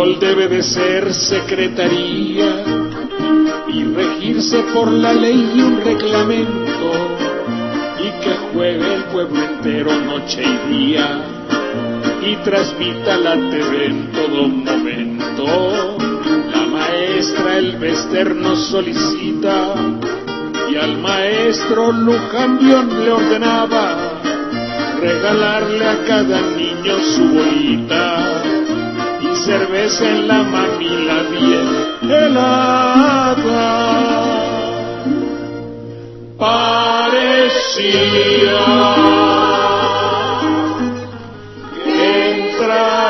fútbol debe de ser secretaría y regirse por la ley y un reglamento, y que juegue el pueblo entero noche y día y transmita la TV en todo momento. La maestra Elvester nos solicita y al maestro Lujambión le ordenaba regalarle a cada niño su bolita y cerveza en la mamila bien helada. Parecía que entraría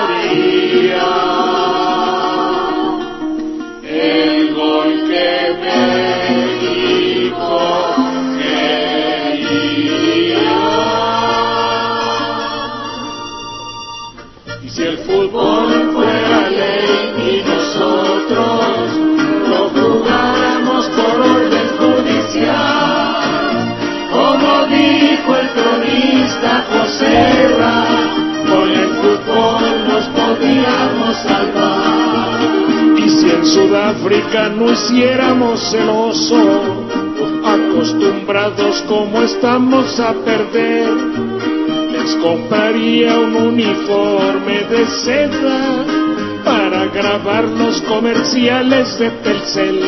el gol que México quería. Y si el fútbol fuera ley y nosotros lo jugáramos por orden judicial, como dijo el cronista José Ra, con el fútbol nos podíamos salvar. Y si en Sudáfrica no hiciéramos el oso, acostumbrados como estamos a perder, les compraría un uniforme de seda para grabar los comerciales de Telcel.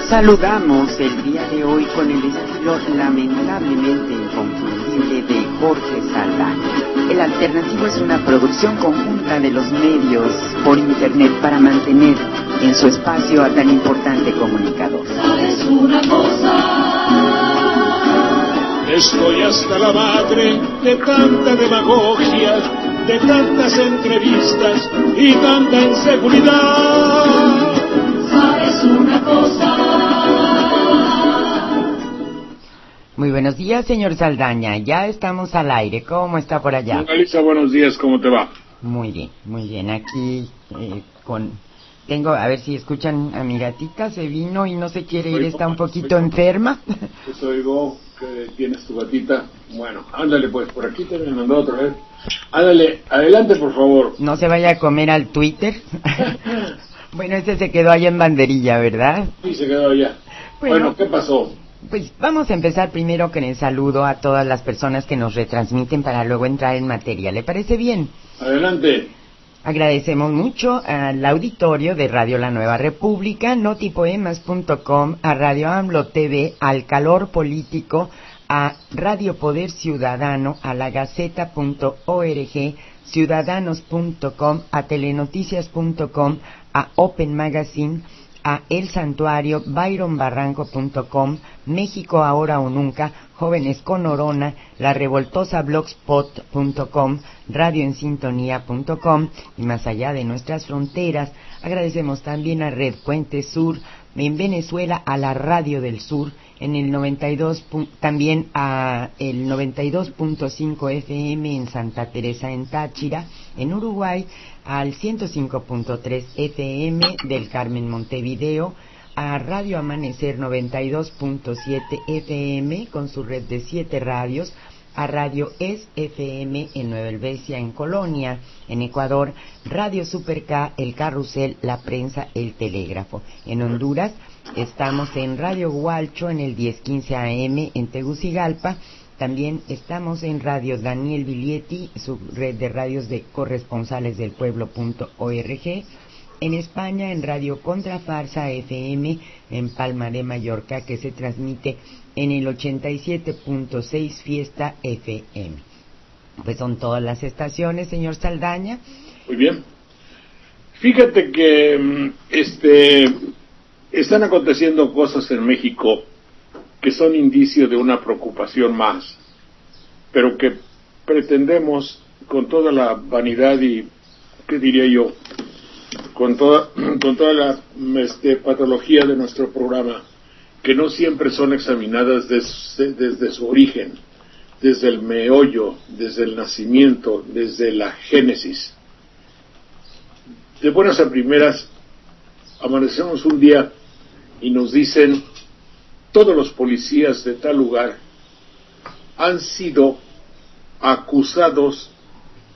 Saludamos el día de hoy con el estilo lamentablemente inconfundible de Jorge Saldaña. El Alternativo es una producción conjunta de los medios por internet para mantener en su espacio a tan importante comunicador. ¿Sabes una cosa? Estoy hasta la madre de tanta demagogia, de tantas entrevistas y tanta inseguridad. ¿Sabes una cosa? Muy buenos días, señor Saldaña. Ya estamos al aire. ¿Cómo está por allá? Alisa, buenos días. ¿Cómo te va? Muy bien, muy bien. Aquí tengo, a ver si escuchan a mi gatita. Se vino y no se quiere ir. Está un poquito enferma. Pues oigo que tienes tu gatita. Bueno, ándale pues. Por aquí te me mandó otra vez. Ándale, adelante por favor. No se vaya a comer al Twitter. Bueno, este se quedó allá en banderilla, ¿verdad? Sí, se quedó allá. Bueno, ¿qué pasó? Pues vamos a empezar primero con el saludo a todas las personas que nos retransmiten para luego entrar en materia. ¿Le parece bien? Adelante. Agradecemos mucho al auditorio de Radio La Nueva República, notipoemas.com, a Radio AMLO TV, al Calor Político, a Radio Poder Ciudadano, a la Gaceta.org, ciudadanos.com, a telenoticias.com, a Open Magazine, a El Santuario, byronbarranco.com, México Ahora o Nunca, Jóvenes con Orona, la revoltosa blogspot.com, radioensintonía.com y más allá de nuestras fronteras. Agradecemos también a Red Puente Sur, en Venezuela a la Radio del Sur, en el 92, también a el 92.5 FM en Santa Teresa en Táchira, en Uruguay, al 105.3 FM del Carmen Montevideo, a Radio Amanecer 92.7 FM con su red de 7 radios, a Radio Es FM en Nueva Helvecia, en Colonia, en Ecuador, Radio Super K, El Carrusel, La Prensa, El Telégrafo. En Honduras estamos en Radio Hualcho en el 1015 AM en Tegucigalpa. También estamos en Radio Daniel Biglietti, su red de radios de corresponsales del pueblo.org. En España, en Radio Contrafarsa FM, en Palma de Mallorca, que se transmite en el 87.6 Fiesta FM. Pues son todas las estaciones, señor Saldaña. Muy bien. Fíjate que están aconteciendo cosas en México que son indicio de una preocupación más, pero que pretendemos con toda la vanidad y, ¿qué diría yo?, con toda la patología de nuestro programa, que no siempre son examinadas desde su origen, desde el meollo, desde el nacimiento, desde la génesis. De buenas a primeras, amanecemos un día y nos dicen, todos los policías de tal lugar han sido acusados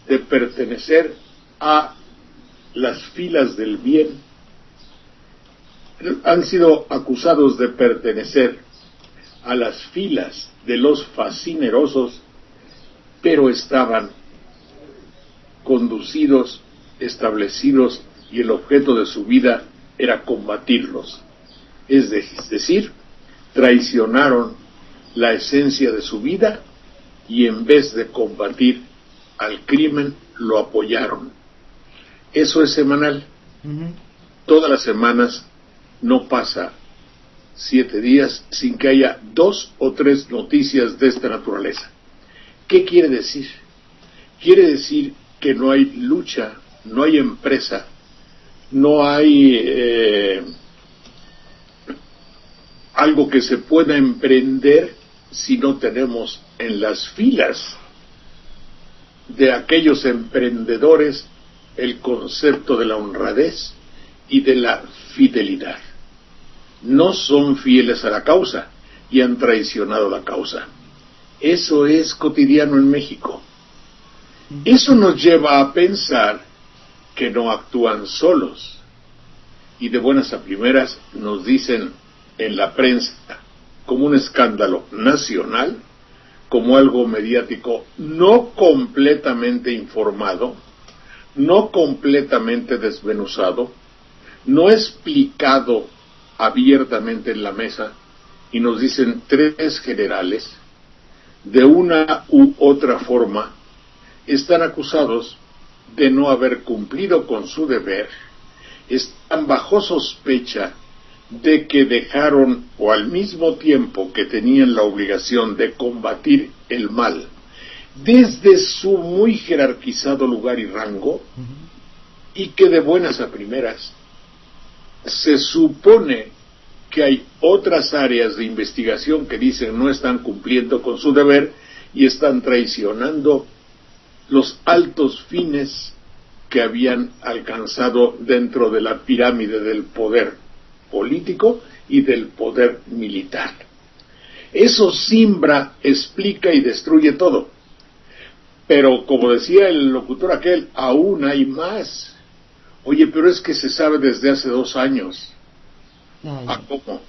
de pertenecer a las filas del bien, han sido acusados de pertenecer a las filas de los fascinerosos, pero estaban conducidos, establecidos, y el objeto de su vida era combatirlos. Es decir, traicionaron la esencia de su vida y en vez de combatir al crimen, lo apoyaron. Eso es semanal. Todas las semanas no pasa 7 días sin que haya 2 o 3 noticias de esta naturaleza. ¿Qué quiere decir? Quiere decir que no hay lucha, no hay empresa, no hay algo que se pueda emprender si no tenemos en las filas de aquellos emprendedores el concepto de la honradez y de la fidelidad. No son fieles a la causa y han traicionado la causa. Eso es cotidiano en México. Eso nos lleva a pensar que no actúan solos. Y de buenas a primeras nos dicen en la prensa como un escándalo nacional, como algo mediático no completamente informado, no completamente desmenuzado, no explicado abiertamente en la mesa, y nos dicen 3 generales, de una u otra forma, están acusados de no haber cumplido con su deber, están bajo sospecha de que dejaron, o al mismo tiempo que tenían la obligación de combatir el mal, desde su muy jerarquizado lugar y rango, y que de buenas a primeras se supone que hay otras áreas de investigación que dicen no están cumpliendo con su deber y están traicionando los altos fines que habían alcanzado dentro de la pirámide del poder político y del poder militar. Eso simbra, explica y destruye todo. Pero como decía el locutor aquel, aún hay más. Oye, pero es que se sabe desde hace 2 años. ¿Ah, cómo?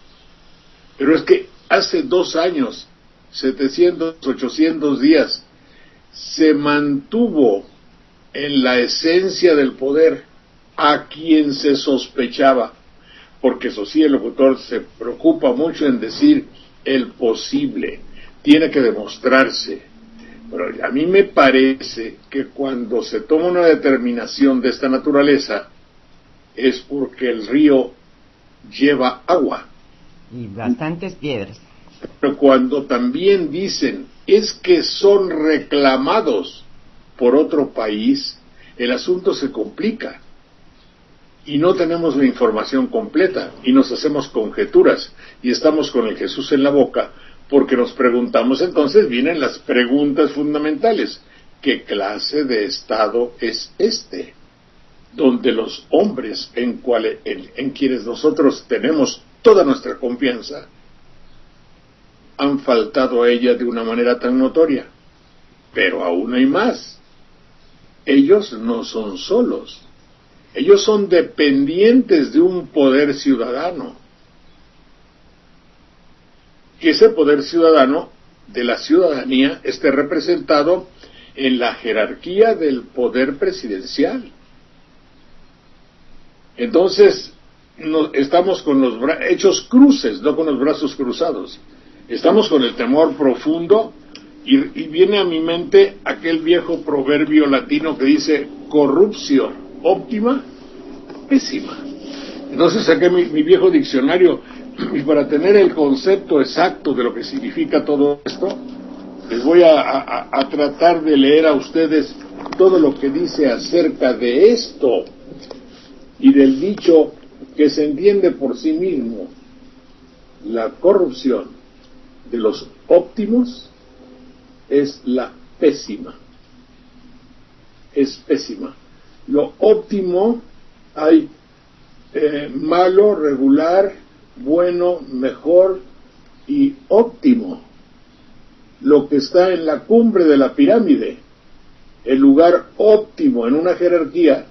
Pero es que hace 2 años, 700, 800 días, se mantuvo en la esencia del poder a quien se sospechaba, porque eso sí, el locutor se preocupa mucho en decir el posible, tiene que demostrarse. Pero a mí me parece que cuando se toma una determinación de esta naturaleza es porque el río lleva agua. Y bastantes piedras. Pero cuando también dicen es que son reclamados por otro país, el asunto se complica. Y no tenemos la información completa y nos hacemos conjeturas y estamos con el Jesús en la boca, porque nos preguntamos, entonces vienen las preguntas fundamentales. ¿Qué clase de Estado es este? Donde los hombres en quienes nosotros tenemos toda nuestra confianza han faltado a ella de una manera tan notoria. Pero aún hay más. Ellos no son solos. Ellos son dependientes de un poder ciudadano. Que ese poder ciudadano de la ciudadanía esté representado en la jerarquía del poder presidencial. Entonces, estamos con los hechos cruces, no con los brazos cruzados. Estamos con el temor profundo y viene a mi mente aquel viejo proverbio latino que dice corrupción óptima, pésima. Entonces saqué mi viejo diccionario y para tener el concepto exacto de lo que significa todo esto, les voy a tratar de leer a ustedes todo lo que dice acerca de esto y del dicho que se entiende por sí mismo. La corrupción de los óptimos es la pésima. Es pésima. Lo óptimo hay malo, regular, bueno, mejor y óptimo. Lo que está en la cumbre de la pirámide, el lugar óptimo en una jerarquía,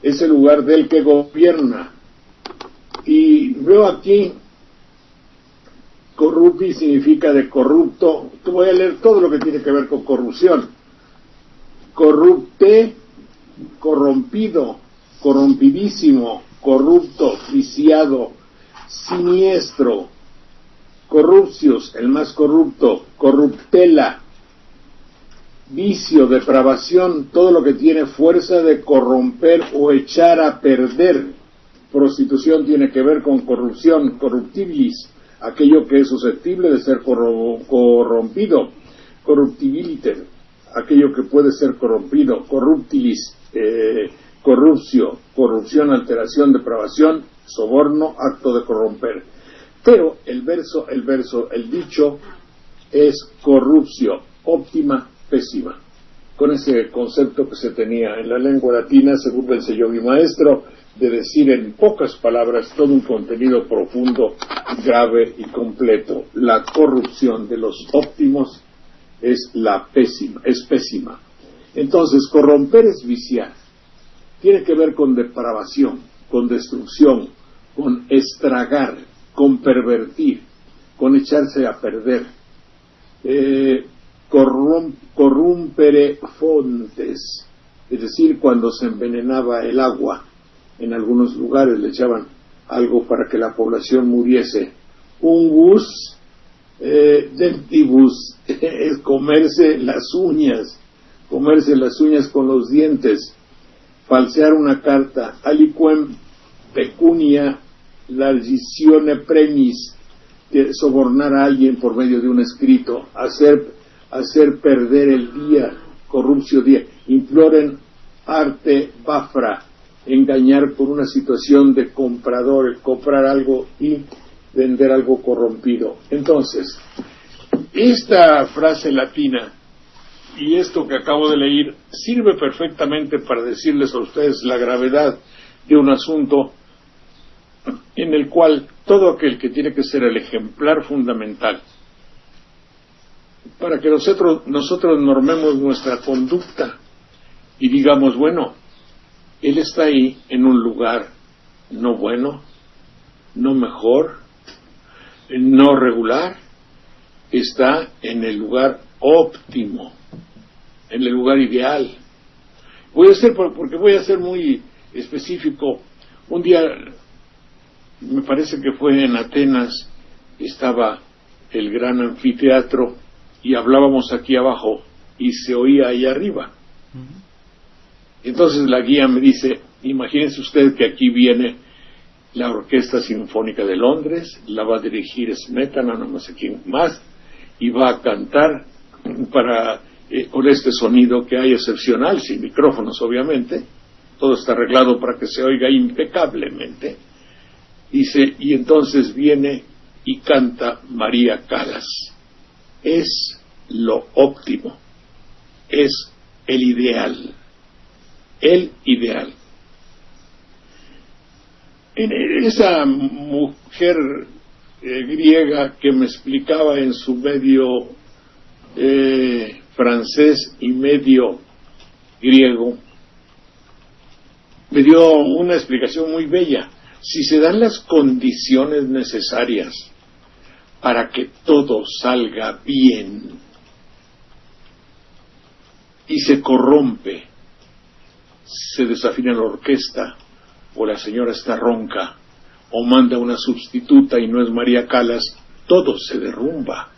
es el lugar del que gobierna. Y veo aquí, corrupti significa de corrupto. Te voy a leer todo lo que tiene que ver con corrupción. Corrupte, corrompido, corrompidísimo, corrupto, viciado, siniestro. Corruptius, el más corrupto, corruptela, vicio, depravación, todo lo que tiene fuerza de corromper o echar a perder. Prostitución tiene que ver con corrupción, corruptibilis, aquello que es susceptible de ser corrompido, corruptibiliter, aquello que puede ser corrompido, corruptilis, corruptio, corrupción, alteración, depravación, soborno, acto de corromper. Pero el dicho es corruptio, óptima, pésima. Con ese concepto que se tenía en la lengua latina, según me enseñó mi maestro, de decir en pocas palabras todo un contenido profundo, grave y completo. La corrupción de los óptimos es pésima. Entonces, corromper es viciar. Tiene que ver con depravación, con destrucción, con estragar, con pervertir, con echarse a perder. Corrumpere fontes, es decir, cuando se envenenaba el agua. En algunos lugares le echaban algo para que la población muriese. Ungus dentibus, es comerse las uñas con los dientes. Falsear una carta. Aliquem pecunia largicione premis, sobornar a alguien por medio de un escrito, hacer perder el día, corruptio día. Imploren arte bafra, engañar por una situación de comprador, el comprar algo y vender algo corrompido. Entonces, esta frase latina y esto que acabo de leer sirve perfectamente para decirles a ustedes la gravedad de un asunto en el cual todo aquel que tiene que ser el ejemplar fundamental para que nosotros normemos nuestra conducta y digamos, bueno, él está ahí en un lugar no bueno, no mejor, no regular, está en el lugar óptimo, en el lugar ideal. Voy a ser muy específico. Un día, me parece que fue en Atenas, estaba el gran anfiteatro y hablábamos aquí abajo y se oía ahí arriba. Entonces la guía me dice, imagínense usted que aquí viene la Orquesta Sinfónica de Londres, la va a dirigir Smetana, no sé quién más, y va a cantar con este sonido que hay excepcional, sin micrófonos obviamente, todo está arreglado para que se oiga impecablemente. Dice, y entonces viene y canta María Callas. Es lo óptimo, es el ideal. Esa mujer griega que me explicaba en su medio francés y medio griego, me dio una explicación muy bella. Si se dan las condiciones necesarias para que todo salga bien y se corrompe, se desafina la orquesta, o la señora está ronca, o manda una sustituta y no es María Callas, todo se derrumba.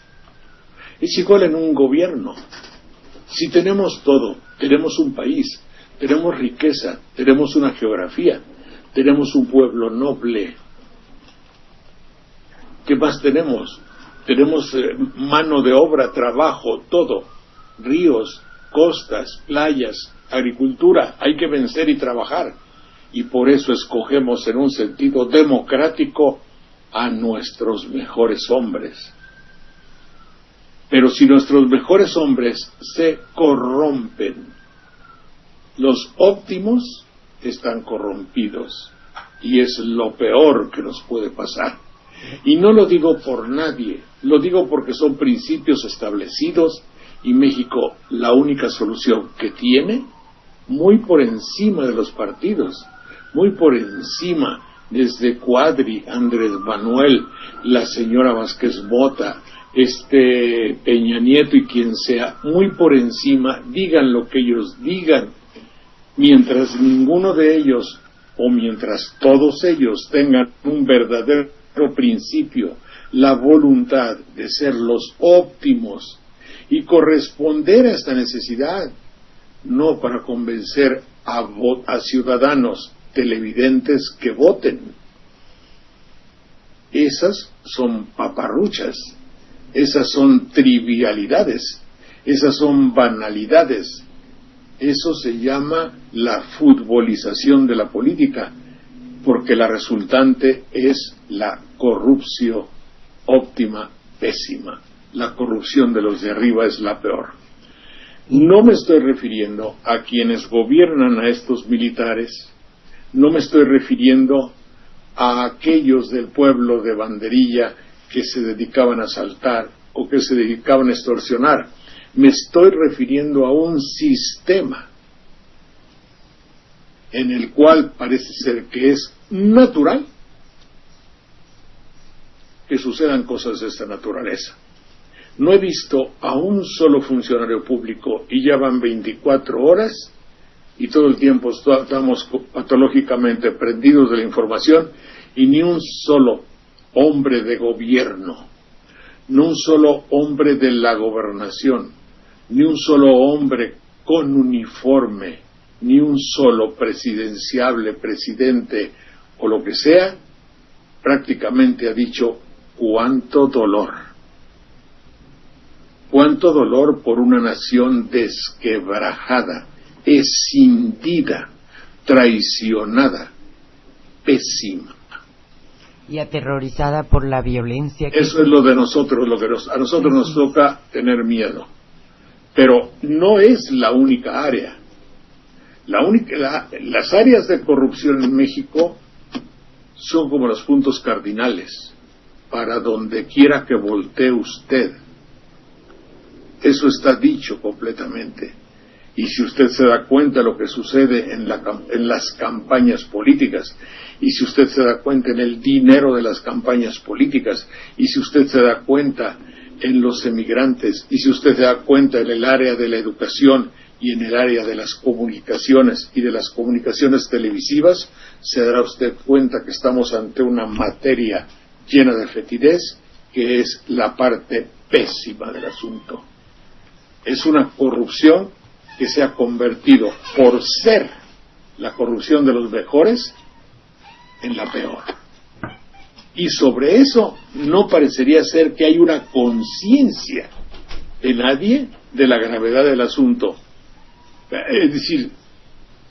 Es igual en un gobierno. Si tenemos todo, tenemos un país, tenemos riqueza, tenemos una geografía, tenemos un pueblo noble. ¿Qué más tenemos? Tenemos mano de obra, trabajo, todo, ríos, costas, playas, agricultura, hay que vencer y trabajar. Y por eso escogemos en un sentido democrático a nuestros mejores hombres. Pero si nuestros mejores hombres se corrompen, los óptimos están corrompidos. y es lo peor que nos puede pasar. Y no lo digo por nadie, lo digo porque son principios establecidos y México la única solución que tiene, muy por encima de los partidos, muy por encima, desde Cuadri, Andrés Manuel, la señora Vázquez Bota, Peña Nieto y quien sea, muy por encima, digan lo que ellos digan, mientras ninguno de ellos, o mientras todos ellos tengan un verdadero principio, la voluntad de ser los óptimos y corresponder a esta necesidad, no para convencer a ciudadanos televidentes que voten. Esas son paparruchas, esas son trivialidades, esas son banalidades. Eso se llama la futbolización de la política, porque la resultante es la corrupción óptima, pésima. La corrupción de los de arriba es la peor. No me estoy refiriendo a quienes gobiernan a estos militares, no me estoy refiriendo a aquellos del pueblo de banderilla que se dedicaban a asaltar o que se dedicaban a extorsionar. Me estoy refiriendo a un sistema en el cual parece ser que es natural que sucedan cosas de esta naturaleza. No he visto a un solo funcionario público, y ya van 24 horas, y todo el tiempo estamos patológicamente prendidos de la información, y ni un solo hombre de gobierno, ni un solo hombre de la gobernación, ni un solo hombre con uniforme, ni un solo presidenciable, presidente o lo que sea, prácticamente ha dicho cuánto dolor por una nación desquebrajada, escindida, traicionada, pésima. Y aterrorizada por la violencia. Eso es lo de nosotros, a nosotros nos toca tener miedo. Pero no es la única área. Las áreas de corrupción en México son como los puntos cardinales para donde quiera que voltee usted. Eso está dicho completamente. Y si usted se da cuenta de lo que sucede en las campañas políticas, y si usted se da cuenta en el dinero de las campañas políticas, y si usted se da cuenta en los emigrantes, y si usted se da cuenta en el área de la educación y en el área de las comunicaciones y de las comunicaciones televisivas, se dará usted cuenta que estamos ante una materia llena de fetidez, que es la parte pésima del asunto. Es una corrupción que se ha convertido, por ser la corrupción de los mejores, en la peor. Y sobre eso no parecería ser que hay una conciencia de nadie de la gravedad del asunto. Es decir,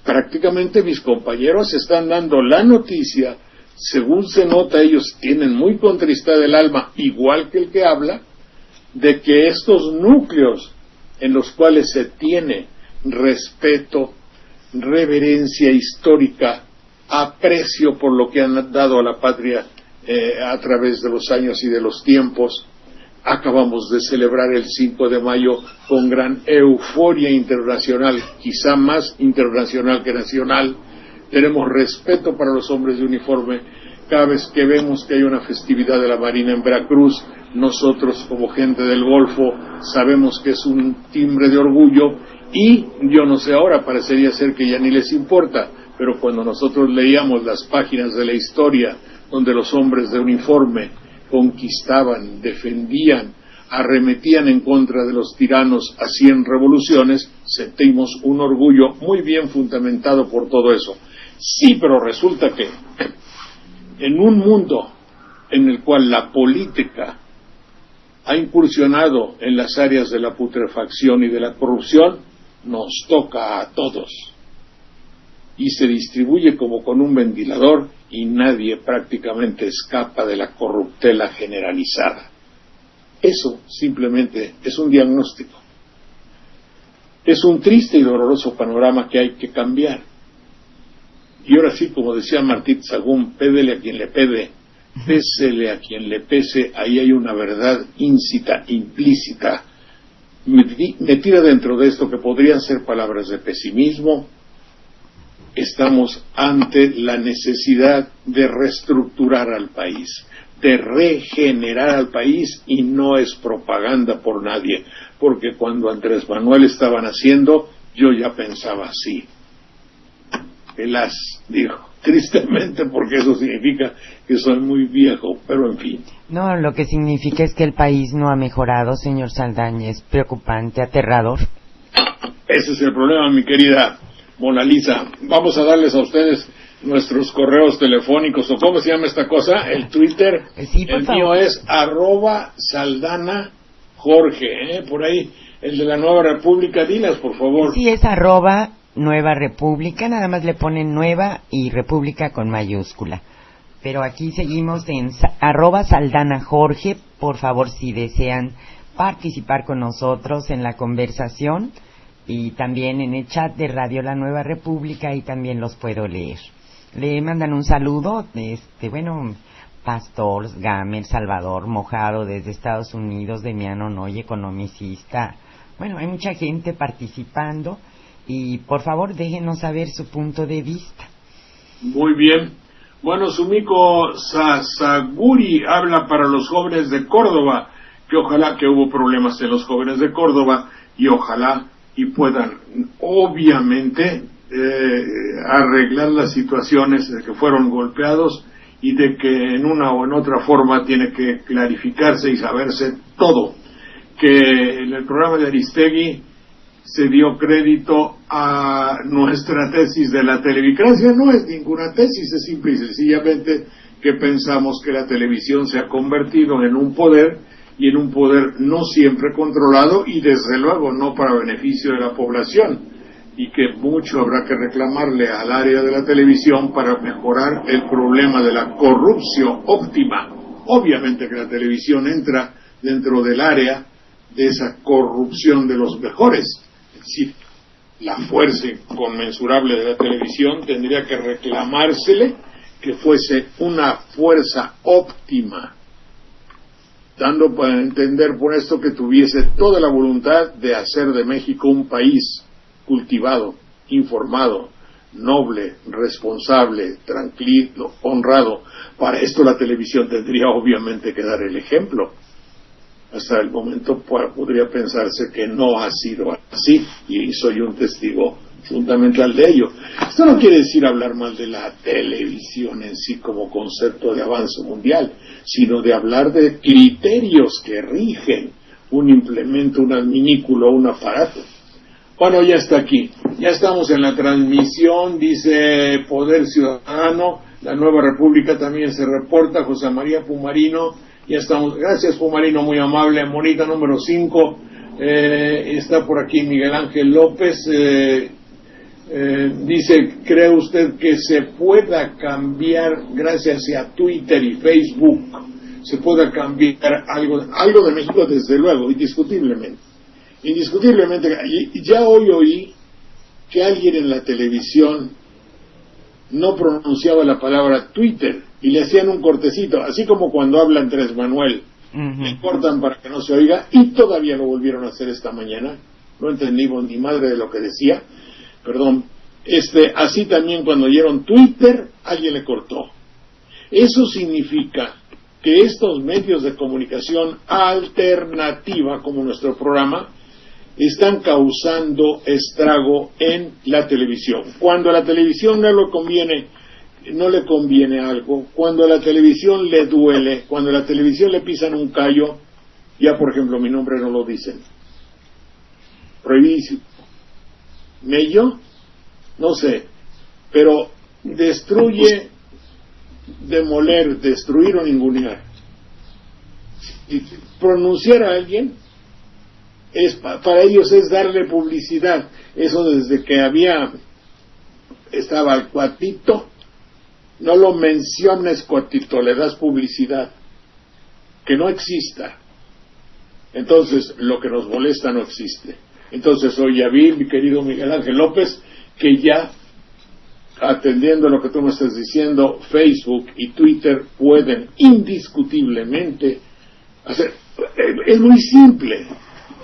prácticamente mis compañeros están dando la noticia, según se nota, ellos tienen muy contristada el alma, igual que el que habla, de que estos núcleos en los cuales se tiene respeto, reverencia histórica, aprecio por lo que han dado a la patria a través de los años y de los tiempos. Acabamos de celebrar el 5 de mayo con gran euforia internacional, quizá más internacional que nacional. Tenemos respeto para los hombres de uniforme. Cada vez que vemos que hay una festividad de la Marina en Veracruz, nosotros como gente del Golfo sabemos que es un timbre de orgullo, y yo no sé, ahora parecería ser que ya ni les importa, pero cuando nosotros leíamos las páginas de la historia donde los hombres de uniforme conquistaban, defendían, arremetían en contra de los tiranos, hacían revoluciones, sentimos un orgullo muy bien fundamentado por todo eso. Sí, pero resulta que en un mundo en el cual la política ha incursionado en las áreas de la putrefacción y de la corrupción, nos toca a todos. Y se distribuye como con un ventilador y nadie prácticamente escapa de la corruptela generalizada. Eso simplemente es un diagnóstico. Es un triste y doloroso panorama que hay que cambiar. Y ahora sí, como decía Martí Sagún, pédele a quien le pede, pésele a quien le pese, ahí hay una verdad implícita, metida dentro de esto, que podrían ser palabras de pesimismo. Estamos ante la necesidad de reestructurar al país, de regenerar al país, y no es propaganda por nadie, porque cuando Andrés Manuel estaba naciendo, yo ya pensaba así. Helas, digo, tristemente, porque eso significa que soy muy viejo, pero en fin. No, lo que significa es que el país no ha mejorado, señor Saldaña, es preocupante, aterrador. Ese es el problema, mi querida Mona Lisa. Vamos a darles a ustedes nuestros correos telefónicos, o ¿cómo se llama esta cosa? El Twitter. Sí, por el favor. mío es @Saldana Jorge, por ahí, el de la Nueva República, dilas, por favor. Sí, es @Nueva República, nada más le ponen Nueva y República con mayúscula. Pero aquí seguimos en @Saldana Jorge. Por favor, si desean participar con nosotros en la conversación, y también en el chat de Radio La Nueva República, y también los puedo leer. Le mandan un saludo, Pastor, Gamer, Salvador Mojado desde Estados Unidos, Demiano Noy, economicista. Bueno, hay mucha gente participando, y por favor déjenos saber su punto de vista. Muy bien. Bueno, Sumiko Sasaguri habla para los jóvenes de Córdoba, que ojalá, que hubo problemas en los jóvenes de Córdoba, y ojalá y puedan, obviamente, arreglar las situaciones de que fueron golpeados, y de que en una o en otra forma tiene que clarificarse y saberse todo. Que en el programa de Aristegui se dio crédito a nuestra tesis de la televicracia. No es ninguna tesis, es simple y sencillamente que pensamos que la televisión se ha convertido en un poder, y en un poder no siempre controlado, y desde luego no para beneficio de la población, y que mucho habrá que reclamarle al área de la televisión para mejorar el problema de la corrupción óptima. Obviamente que la televisión entra dentro del área de esa corrupción de los mejores. Es decir, la fuerza inconmensurable de la televisión tendría que reclamársele que fuese una fuerza óptima, dando para entender por esto que tuviese toda la voluntad de hacer de México un país cultivado, informado, noble, responsable, tranquilo, honrado. Para esto la televisión tendría obviamente que dar el ejemplo. Hasta el momento podría pensarse que no ha sido así, y soy un testigo fundamental de ello. Esto no quiere decir hablar mal de la televisión en sí como concepto de avance mundial, sino de hablar de criterios que rigen un implemento, un adminículo, un aparato. Bueno, ya está aquí, ya estamos en la transmisión, dice Poder Ciudadano, La Nueva República también se reporta, José María Pumarino, ya estamos, gracias Pumarino, muy amable. Monita número 5, está por aquí Miguel Ángel López, dice, ¿cree usted que se pueda cambiar, gracias a Twitter y Facebook, se pueda cambiar algo de México? Desde luego, indiscutiblemente, ya hoy oí que alguien en la televisión no pronunciaba la palabra Twitter y le hacían un cortecito, así como cuando habla Andrés Manuel, le cortan para que no se oiga, y todavía lo volvieron a hacer esta mañana. No entendimos ni madre de lo que decía, perdón. Así también cuando oyeron Twitter, alguien le cortó. Eso significa que estos medios de comunicación alternativa, como nuestro programa, están causando estrago en la televisión. Cuando a la televisión no le conviene algo, cuando a la televisión le duele, cuando a la televisión le pisan un callo, ya por ejemplo mi nombre no lo dicen, prohibidísimo. ¿Mello? No sé, pero destruye, demoler, destruir o ningunear. Si pronunciar a alguien, para ellos es darle publicidad. Eso desde que estaba el Cuatito, no lo menciones Cuatito, le das publicidad, que no exista. Entonces lo que nos molesta no existe. Entonces hoy ya vi, mi querido Miguel Ángel López, que ya atendiendo a lo que tú me estás diciendo, Facebook y Twitter pueden indiscutiblemente hacer. Es muy simple.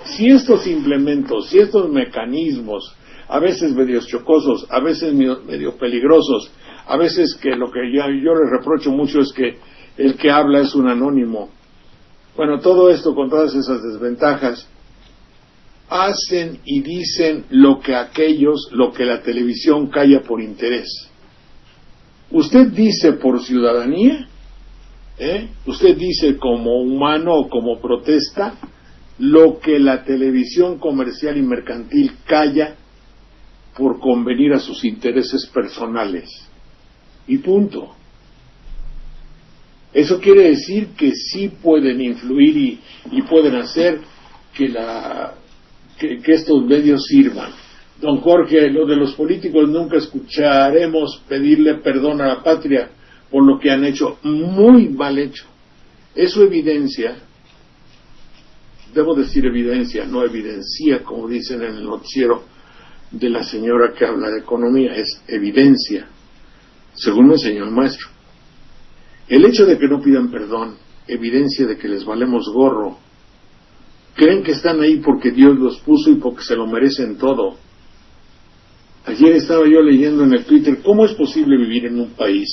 Si estos implementos, si estos mecanismos, a veces medio chocosos, a veces medio peligrosos, a veces que lo que yo les reprocho mucho es que el que habla es un anónimo. Bueno, todo esto con todas esas desventajas, hacen y dicen lo que la televisión calla por interés. Usted dice por ciudadanía, usted dice como humano o como protesta, lo que la televisión comercial y mercantil calla por convenir a sus intereses personales. Y punto. Eso quiere decir que sí pueden influir y pueden hacer que estos medios sirvan. Don Jorge, lo de los políticos nunca escucharemos pedirle perdón a la patria por lo que han hecho, muy mal hecho. Eso evidencia, debo decir evidencia, no evidencia, como dicen en el noticiero de la señora que habla de economía, es evidencia, según me enseñó el maestro. El hecho de que no pidan perdón, evidencia de que les valemos gorro. Creen que están ahí porque Dios los puso y porque se lo merecen todo. Ayer estaba yo leyendo en el Twitter, ¿cómo es posible vivir en un país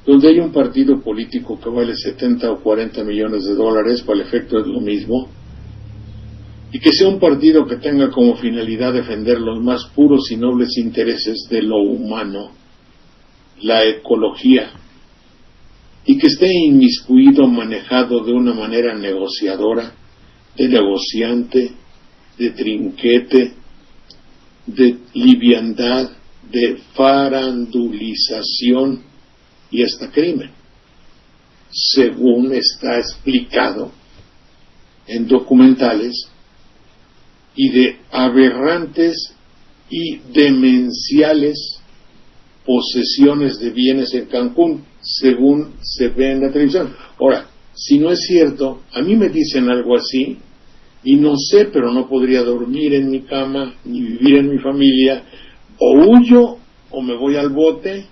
donde hay un partido político que vale 70 o 40 millones de dólares, para el efecto es lo mismo, y que sea un partido que tenga como finalidad defender los más puros y nobles intereses de lo humano, la ecología, y que esté inmiscuido, manejado de una manera negociadora, de negociante, de trinquete, de liviandad, de farandulización y hasta crimen, según está explicado en documentales, y de aberrantes y demenciales posesiones de bienes en Cancún, según se ve en la televisión. Ahora, si no es cierto, a mí me dicen algo así, y no sé, pero no podría dormir en mi cama, ni vivir en mi familia, o huyo, o me voy al bote,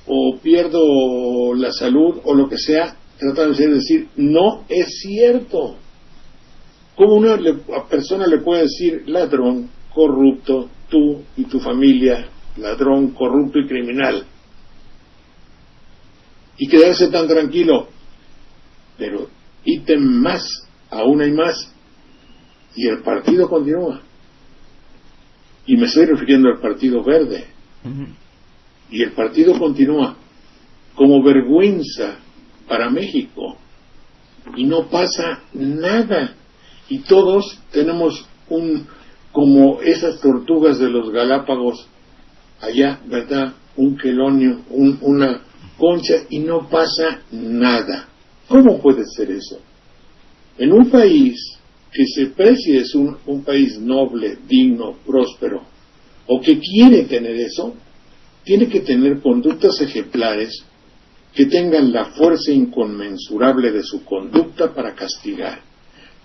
o pierdo la salud, o lo que sea, tratando de decir, no es cierto. ¿Cómo una persona le puede decir, ladrón, corrupto, tú y tu familia, ladrón, corrupto y criminal? Y quedarse tan tranquilo. Pero ítem más, aún hay más, y el partido continúa. Y me estoy refiriendo al Partido Verde. Y el partido continúa como vergüenza para México. Y no pasa nada. Y todos tenemos como esas tortugas de los Galápagos, allá, ¿verdad? Un quelonio, una concha, y no pasa nada. ¿Cómo puede ser eso? En un país que se precie es un país noble, digno, próspero, o que quiere tener eso, tiene que tener conductas ejemplares que tengan la fuerza inconmensurable de su conducta para castigar,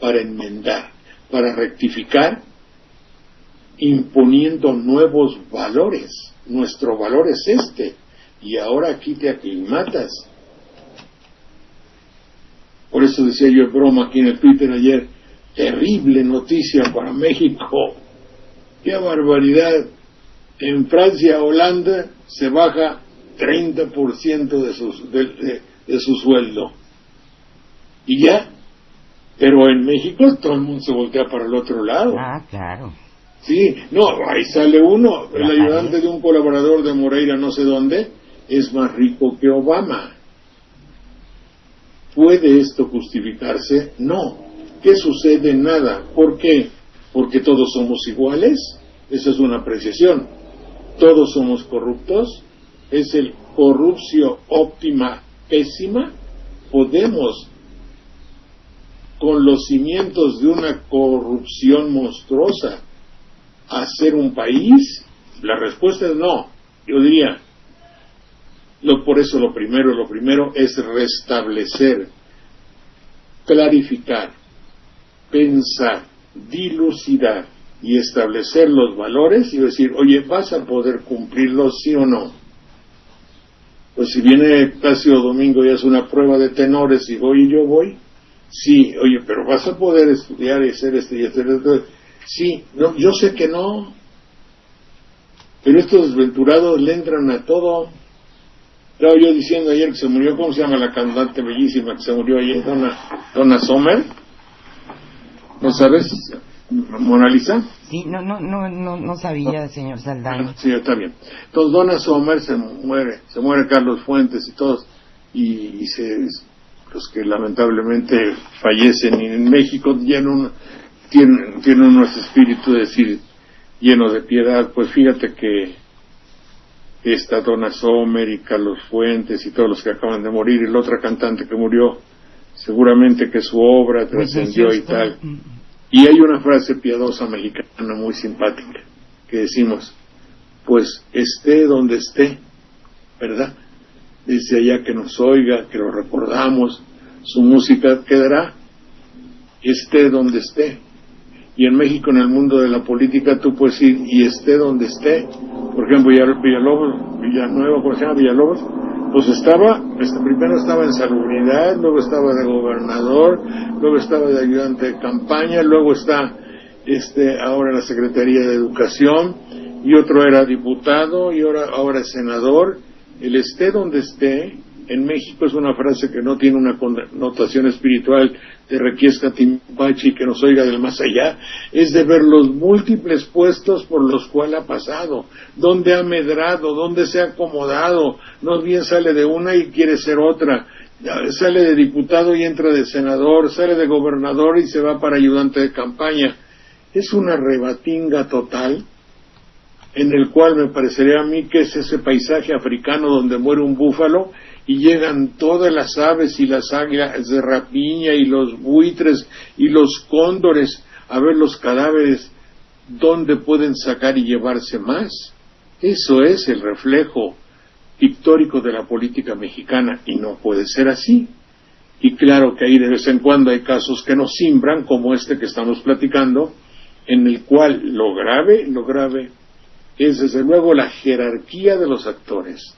para enmendar, para rectificar, imponiendo nuevos valores. Nuestro valor es este, y ahora aquí te aclimatas. Por eso decía yo en broma aquí en el Twitter ayer, terrible noticia para México. ¡Qué barbaridad! En Francia, Holanda, se baja 30% de su sueldo. Y ya. Pero en México todo el mundo se voltea para el otro lado. Ah, claro. Sí, no, ahí sale uno, el ayudante de un colaborador de Moreira no sé dónde, es más rico que Obama. ¿Puede esto justificarse? No. ¿Qué sucede? Nada. ¿Por qué? ¿Porque todos somos iguales? Esa es una apreciación. ¿Todos somos corruptos? ¿Es el corrupcio óptima pésima? ¿Podemos, con los cimientos de una corrupción monstruosa, hacer un país? La respuesta es no. Yo diría, por eso lo primero es restablecer, clarificar, pensar, dilucidar y establecer los valores y decir, oye, ¿vas a poder cumplirlos, sí o no? Pues si viene Plácido Domingo y hace una prueba de tenores y voy y yo voy, sí, oye, pero vas a poder estudiar y hacer y hacer esto. Sí, no, yo sé que no, pero estos desventurados le entran a todo. Estaba yo diciendo ayer que se murió, ¿cómo se llama la cantante bellísima que se murió ayer? Donna Summer. ¿No sabes? ¿Mona Lisa? Sí, no sabía, señor Saldaña. Sí, está bien. Entonces Donna Summer se muere Carlos Fuentes y todos, y los que lamentablemente fallecen en México tienen unos espíritus, decir, llenos de piedad. Pues fíjate que esta Donna Summer y Carlos Fuentes y todos los que acaban de morir, y la otra cantante que murió, seguramente que su obra trascendió y tal. Y hay una frase piadosa mexicana muy simpática que decimos, pues esté donde esté, ¿verdad? Dice allá que nos oiga, que lo recordamos, su música quedará, esté donde esté. Y en México, en el mundo de la política, tú puedes ir y esté donde esté. Por ejemplo, Villanueva, ¿cómo se llama? Villalobos, pues primero estaba en salubridad, luego estaba de gobernador, luego estaba de ayudante de campaña, luego está ahora en la Secretaría de Educación, y otro era diputado, y ahora es senador. El esté donde esté, en México es una frase que no tiene una connotación espiritual de requiesca timpachi, que nos oiga del más allá, es de ver los múltiples puestos por los cuales ha pasado, donde ha medrado, donde se ha acomodado, no bien sale de una y quiere ser otra, sale de diputado y entra de senador, sale de gobernador y se va para ayudante de campaña. Es una rebatinga total, en el cual me parecería a mí que es ese paisaje africano donde muere un búfalo y llegan todas las aves y las águilas de rapiña y los buitres y los cóndores a ver los cadáveres, ¿dónde pueden sacar y llevarse más? Eso es el reflejo pictórico de la política mexicana, y no puede ser así. Y claro que ahí de vez en cuando hay casos que nos simbran, como este que estamos platicando, en el cual lo grave es desde luego la jerarquía de los actores,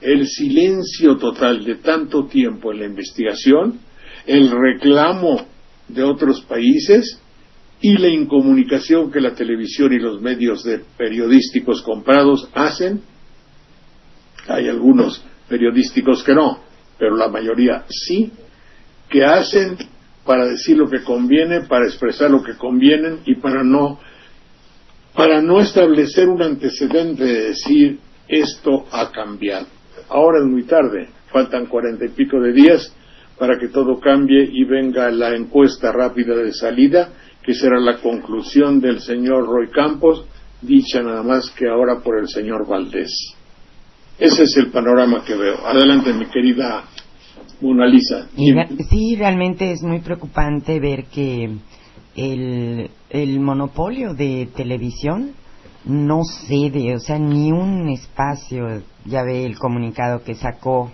el silencio total de tanto tiempo en la investigación, el reclamo de otros países y la incomunicación que la televisión y los medios periodísticos comprados hacen. Hay algunos periodísticos que no, pero la mayoría sí, que hacen para decir lo que conviene, para expresar lo que conviene y para no establecer un antecedente de decir esto ha cambiado. Ahora es muy tarde, faltan 40 y pico de días para que todo cambie y venga la encuesta rápida de salida, que será la conclusión del señor Roy Campos, dicha nada más que ahora por el señor Valdés. Ese es el panorama que veo. Adelante, mi querida Mona Lisa. Sí, realmente es muy preocupante ver que el monopolio de televisión no cede, o sea, ni un espacio. Ya ve el comunicado que sacó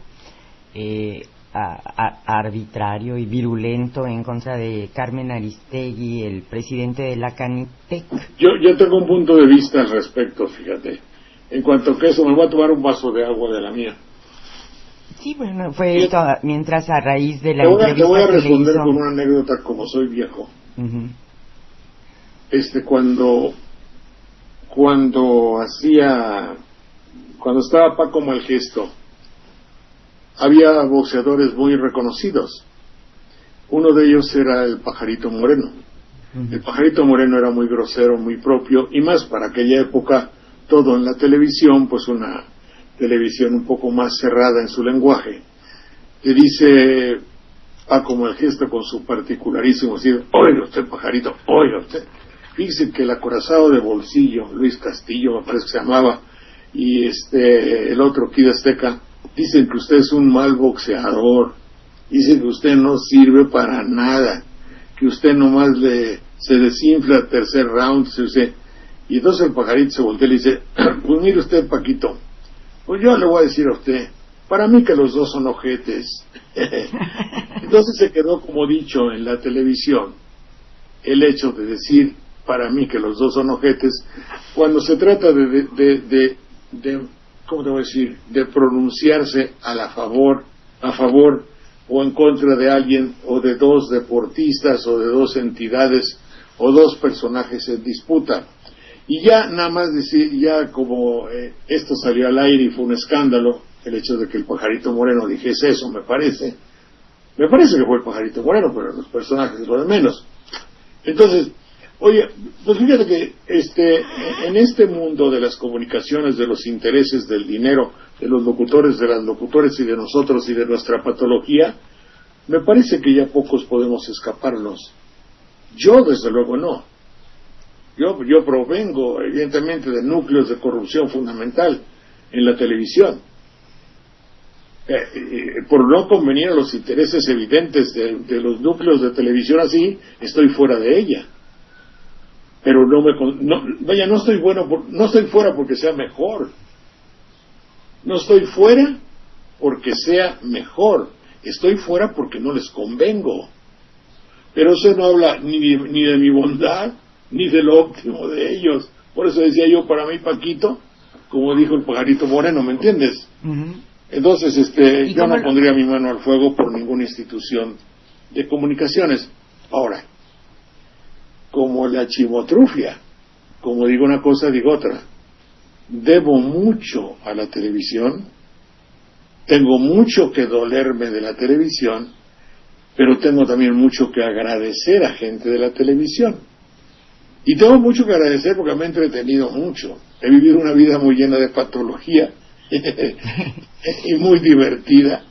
arbitrario y virulento en contra de Carmen Aristegui, el presidente de la Canitec. Yo tengo un punto de vista al respecto, fíjate. En cuanto a que eso, me voy a tomar un vaso de agua de la mía. Sí, bueno, fue mientras a raíz de la entrevista te voy a responder con una anécdota, como soy viejo. Uh-huh. Cuando estaba Paco Malgesto, había boxeadores muy reconocidos. Uno de ellos era el Pajarito Moreno. Uh-huh. El Pajarito Moreno era muy grosero, muy propio, y más para aquella época, todo en la televisión, pues una televisión un poco más cerrada en su lenguaje. Le dice Paco Malgesto con su particularísimo decir: oiga usted, Pajarito, oiga usted, fíjese que el acorazado de bolsillo, Luis Castillo me parece que se llamaba, y el otro Kid Azteca, dicen que usted es un mal boxeador, dicen que usted no sirve para nada, que usted nomás se desinfla al tercer round, y entonces el Pajarito se voltea y le dice: pues mire usted, Paquito, pues yo le voy a decir a usted, para mí que los dos son ojetes. Entonces se quedó como dicho en la televisión el hecho de decir para mí que los dos son ojetes, cuando se trata de ¿cómo te voy a decir?, de pronunciarse a favor o en contra de alguien, o de dos deportistas, o de dos entidades, o dos personajes en disputa. Y ya nada más decir, ya como esto salió al aire y fue un escándalo, el hecho de que el Pajarito Moreno dijese eso, me parece que fue el Pajarito Moreno, pero los personajes es lo de menos. Entonces, oye, pues fíjate que en este mundo de las comunicaciones, de los intereses, del dinero, de los locutores, de las locutores y de nosotros y de nuestra patología, me parece que ya pocos podemos escaparnos. Yo desde luego no. Yo provengo evidentemente de núcleos de corrupción fundamental en la televisión. Por no convenir a los intereses evidentes de los núcleos de televisión así, estoy fuera de ella. Pero no estoy fuera porque sea mejor. No estoy fuera porque sea mejor. Estoy fuera porque no les convengo. Pero eso no habla ni de mi bondad, ni de lo óptimo de ellos. Por eso decía yo, para mí, Paquito, como dijo el Pajarito Moreno, ¿me entiendes? Uh-huh. Entonces, yo no pondría mi mano al fuego por ninguna institución de comunicaciones. Ahora, como la chimotrufia, como digo una cosa, digo otra. Debo mucho a la televisión, tengo mucho que dolerme de la televisión, pero tengo también mucho que agradecer a gente de la televisión. Y tengo mucho que agradecer porque me he entretenido mucho. He vivido una vida muy llena de patología y muy divertida,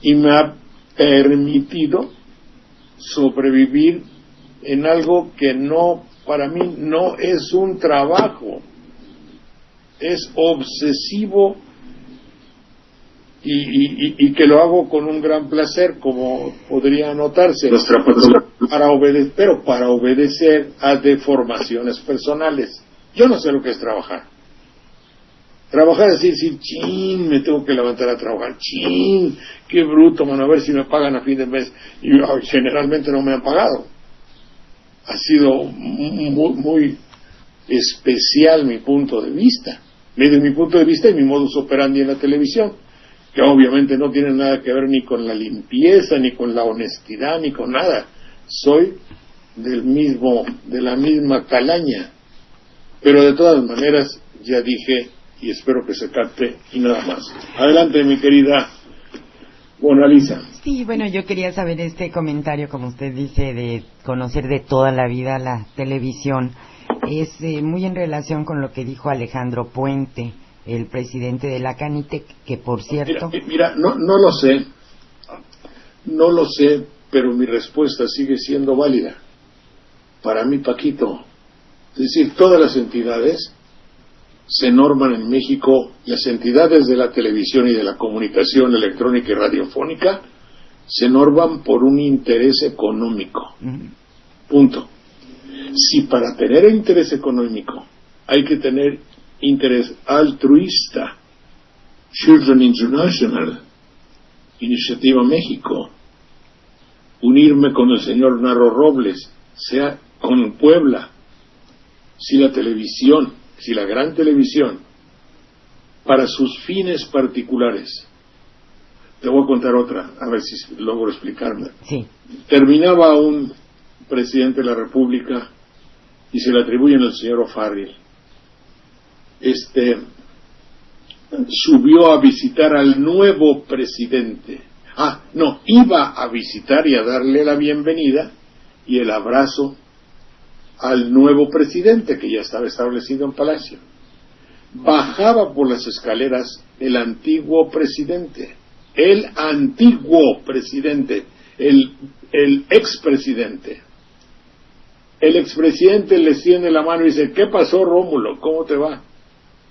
y me ha permitido sobrevivir en algo que para mí no es un trabajo, es obsesivo y que lo hago con un gran placer, como podría notarse, para obedecer a deformaciones personales. Yo no sé lo que es trabajar. Trabajar es decir, chin, me tengo que levantar a trabajar, chin, qué bruto, mano, a ver si me pagan a fin de mes. Y generalmente no me han pagado. Ha sido muy, muy especial mi punto de vista. Desde mi punto de vista y mi modus operandi en la televisión, que obviamente no tiene nada que ver ni con la limpieza, ni con la honestidad, ni con nada. Soy de la misma calaña. Pero de todas maneras, ya dije, y espero que se capte, y nada más. Adelante, mi querida Mona Lisa. Sí, bueno, yo quería saber este comentario, como usted dice, de conocer de toda la vida la televisión. Es muy en relación con lo que dijo Alejandro Puente, el presidente de la Canitec, que por cierto... Mira, no lo sé, pero mi respuesta sigue siendo válida. Para mí, Paquito, es decir, todas las entidades se norman en México, las entidades de la televisión y de la comunicación electrónica y radiofónica se norman por un interés económico. Punto. Si para tener interés económico hay que tener interés altruista, Children International, Iniciativa México, unirme con el señor Narro Robles, sea con Puebla, si la gran televisión, para sus fines particulares. Te voy a contar otra, a ver si logro explicarme. Sí. Terminaba un presidente de la República y se le atribuyen al señor O'Farrill. Subió a visitar al nuevo presidente. Iba a visitar y a darle la bienvenida y el abrazo al nuevo presidente que ya estaba establecido en Palacio. Bajaba por las escaleras el antiguo presidente, el expresidente. El expresidente le extiende la mano y dice, ¿qué pasó, Rómulo? ¿Cómo te va?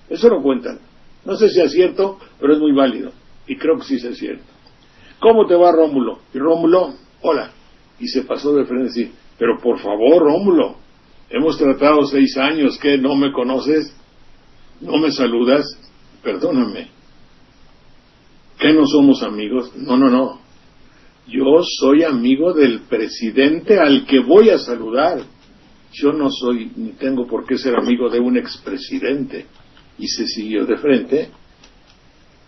Eso lo cuentan. No sé si es cierto, pero es muy válido. Y creo que sí es cierto. ¿Cómo te va, Rómulo? Y Rómulo, hola. Y se pasó de frente y dice, pero por favor, Rómulo, hemos tratado 6 años, ¿qué? ¿No me conoces? ¿No me saludas? Perdóname. ¿Qué no somos amigos? No. Yo soy amigo del presidente al que voy a saludar. Yo no soy, ni tengo por qué ser amigo de un expresidente. y se siguió de frente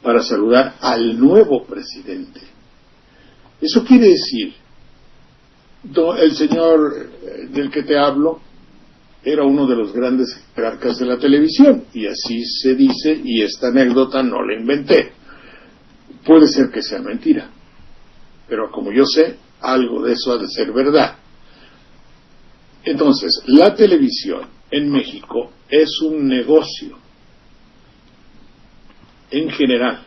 para saludar al nuevo presidente. Eso quiere decir, el señor del que te hablo era uno de los grandes jerarcas de la televisión, y así se dice, y esta anécdota no la inventé. Puede ser que sea mentira, pero como yo sé, algo de eso ha de ser verdad. Entonces, la televisión en México es un negocio en general.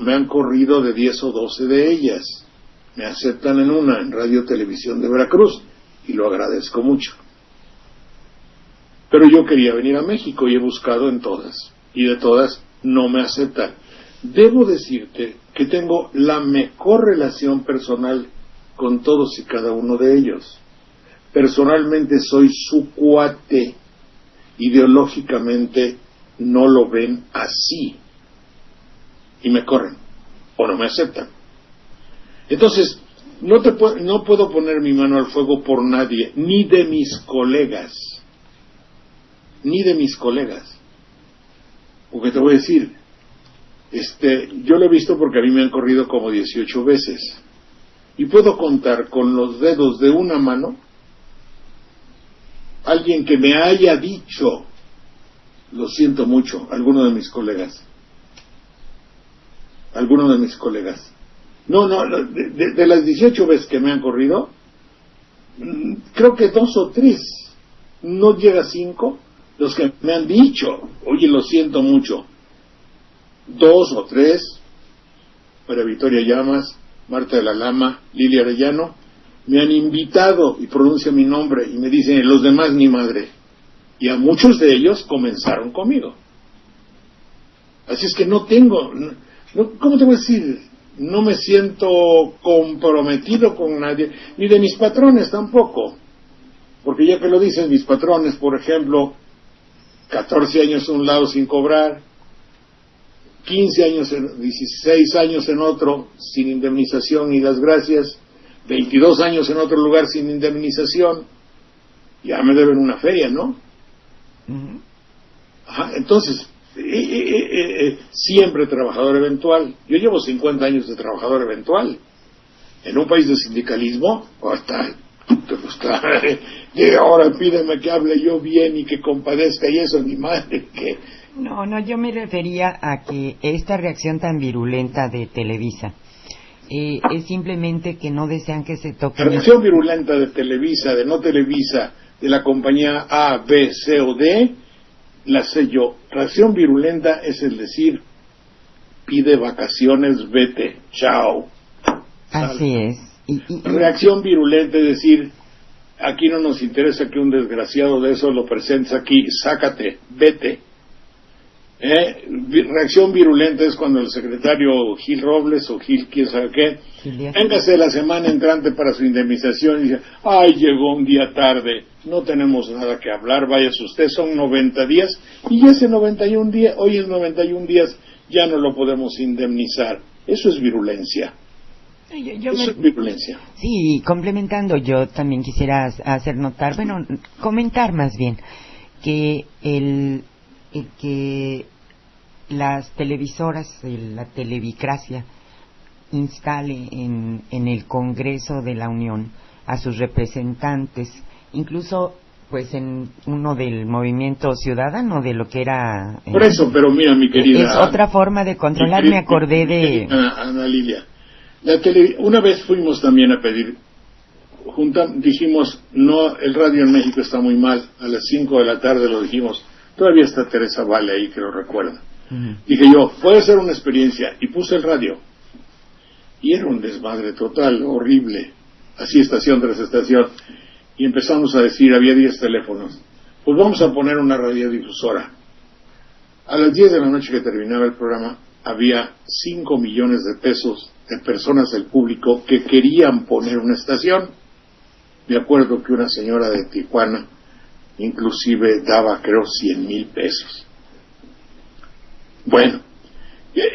Me han corrido de 10 o 12 de ellas. Me aceptan en Radio Televisión de Veracruz, y lo agradezco mucho. Pero yo quería venir a México y he buscado en todas, y de todas no me aceptan. Debo decirte que tengo la mejor relación personal con todos y cada uno de ellos. Personalmente soy su cuate. Ideológicamente no lo ven así y me corren o no me aceptan. Entonces no puedo poner mi mano al fuego por nadie, ni de mis colegas, porque te voy a decir, yo lo he visto porque a mí me han corrido como 18 veces y puedo contar con los dedos de una mano alguien que me haya dicho lo siento mucho, alguno de mis colegas. No, de las 18 veces que me han corrido, creo que 2 o 3, no llega a 5, los que me han dicho, oye, lo siento mucho. 2 o 3, María Victoria Llamas, Marta de la Lama, Lilia Arellano, me han invitado y pronuncian mi nombre y me dicen, los demás ni madre. Y a muchos de ellos comenzaron conmigo. Así es que no, ¿cómo te voy a decir? No me siento comprometido con nadie, ni de mis patrones tampoco. Porque ya que lo dicen mis patrones, por ejemplo, 14 años en un lado sin cobrar, 15 años, 16 años en otro sin indemnización y las gracias, 22 años en otro lugar sin indemnización, ya me deben una feria, ¿no? Uh-huh. Ajá, entonces, siempre trabajador eventual. Yo llevo 50 años de trabajador eventual. En un país de sindicalismo, y ahora pídeme que hable yo bien y que compadezca y eso, ni madre que... No, yo me refería a que esta reacción tan virulenta de Televisa es simplemente que no desean que se toque... La reacción virulenta de Televisa, de no Televisa, de la compañía A, B, C o D, la sé yo. Reacción virulenta es el decir, pide vacaciones, vete, chao. Así es. Reacción virulenta es decir, aquí no nos interesa que un desgraciado de eso lo presentes aquí, sácate, vete. Reacción virulenta es cuando el secretario Gil Robles o Gil quién sabe qué, véngase la semana entrante para su indemnización y dice, ay, llegó un día tarde, no tenemos nada que hablar, váyase usted, son 90 días y ese 91 días, hoy es 91 días, ya no lo podemos indemnizar. Eso es virulencia. Eso es virulencia. Sí, complementando, yo también quisiera hacer notar, comentar más bien, que que las televisoras, la televicracia, instale en el Congreso de la Unión a sus representantes, incluso pues en uno del Movimiento Ciudadano, de lo que era... Por eso, pero mira, mi querida... Es otra forma de controlar, me acordé de... Ana Lilia, una vez fuimos también a pedir, dijimos, no, el radio en México está muy mal, a las 5 de la tarde lo dijimos. Todavía está Teresa Vale ahí, que lo recuerda. Uh-huh. Dije yo, puede ser una experiencia. Y puse el radio. Y era un desmadre total, horrible. Así estación tras estación. Y empezamos a decir, había 10 teléfonos. Pues vamos a poner una radiodifusora. A las 10 de la noche que terminaba el programa, había 5 millones de pesos de personas del público que querían poner una estación. Me acuerdo que una señora de Tijuana inclusive daba, creo, 100,000 pesos. Bueno,